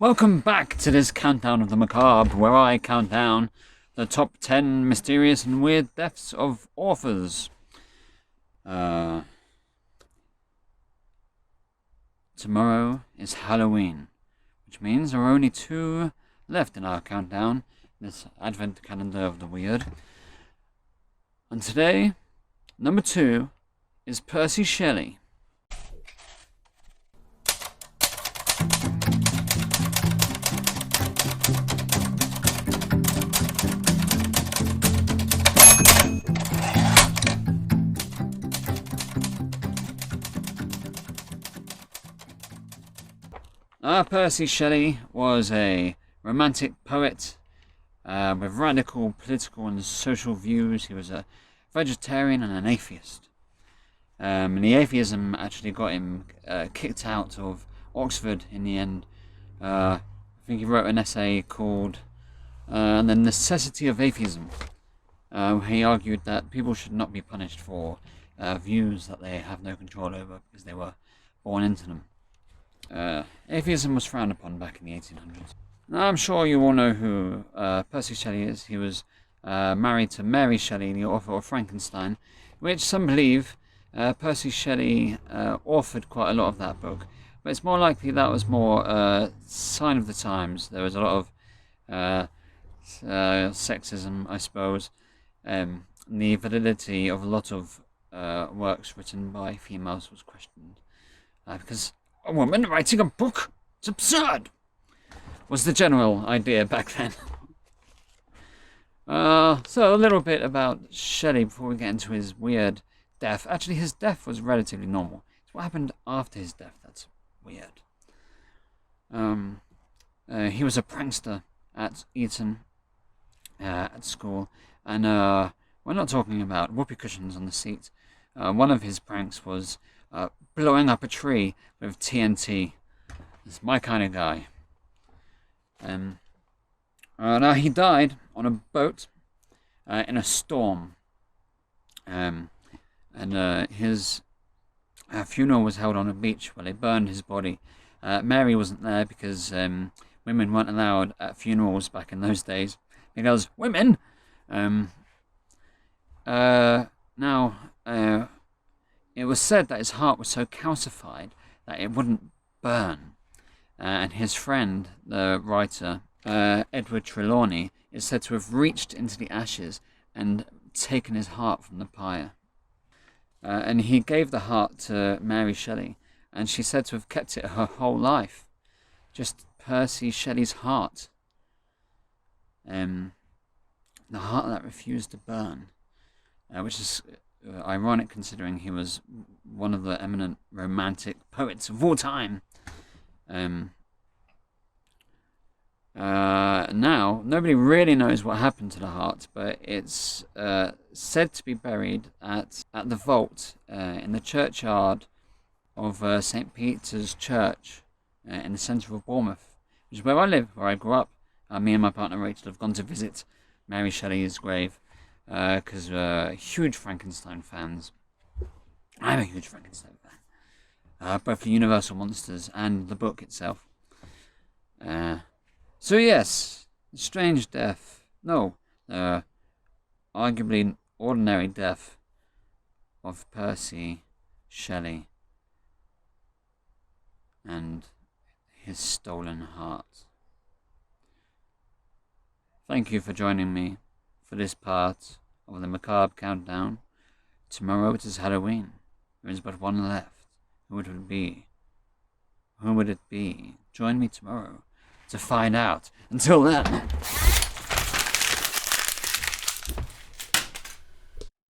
Welcome back to this countdown of the Macabre, where I count down the top 10 mysterious and weird deaths of authors. Tomorrow is Halloween, which means there are only 2 left in our countdown, this advent calendar of the weird. And today, number 2 is Percy Shelley. Percy Shelley was a romantic poet with radical political and social views. He was a vegetarian and an atheist. And the atheism actually got him kicked out of Oxford in the end. I think he wrote an essay called The Necessity of Atheism. He argued that people should not be punished for views that they have no control over because they were born into them. Atheism was frowned upon back in the 1800s. Now, I'm sure you all know who Percy Shelley is. He was married to Mary Shelley, the author of Frankenstein, which some believe Percy Shelley authored quite a lot of that book. But it's more likely that was more sign of the times. There was a lot of sexism, I suppose. The validity of a lot of works written by females was questioned. Because a woman writing a book? It's absurd! Was the general idea back then. So a little bit about Shelley before we get into his weird death. Actually, his death was relatively normal. It's what happened after his death that's weird. He was a prankster at Eton, at school, and we're not talking about whoopee cushions on the seat. One of his pranks was blowing up a tree with TNT. It's my kind of guy. Now he died on a boat in a storm, and his funeral was held on a beach where they burned his body. Mary wasn't there because women weren't allowed at funerals back in those days because women. It was said that his heart was so calcified that it wouldn't burn. And his friend, the writer, Edward Trelawney, is said to have reached into the ashes and taken his heart from the pyre. And he gave the heart to Mary Shelley, and she said to have kept it her whole life. Just Percy Shelley's heart. The heart that refused to burn. Which is ironic considering he was one of the eminent romantic poets of all time. Now, nobody really knows what happened to the heart, but it's said to be buried at the vault in the churchyard of St. Peter's Church in the centre of Bournemouth, which is where I live, where I grew up. Me and my partner Rachel have gone to visit Mary Shelley's grave because we're huge Frankenstein fans. I'm a huge Frankenstein fan. Both the Universal Monsters and the book itself. So yes, the strange death. No, arguably ordinary death of Percy Shelley and his stolen heart. Thank you for joining me for this part of the Macabre countdown. Tomorrow it is Halloween. There is but one left. Who would it be? Who would it be? Join me tomorrow to find out. Until then.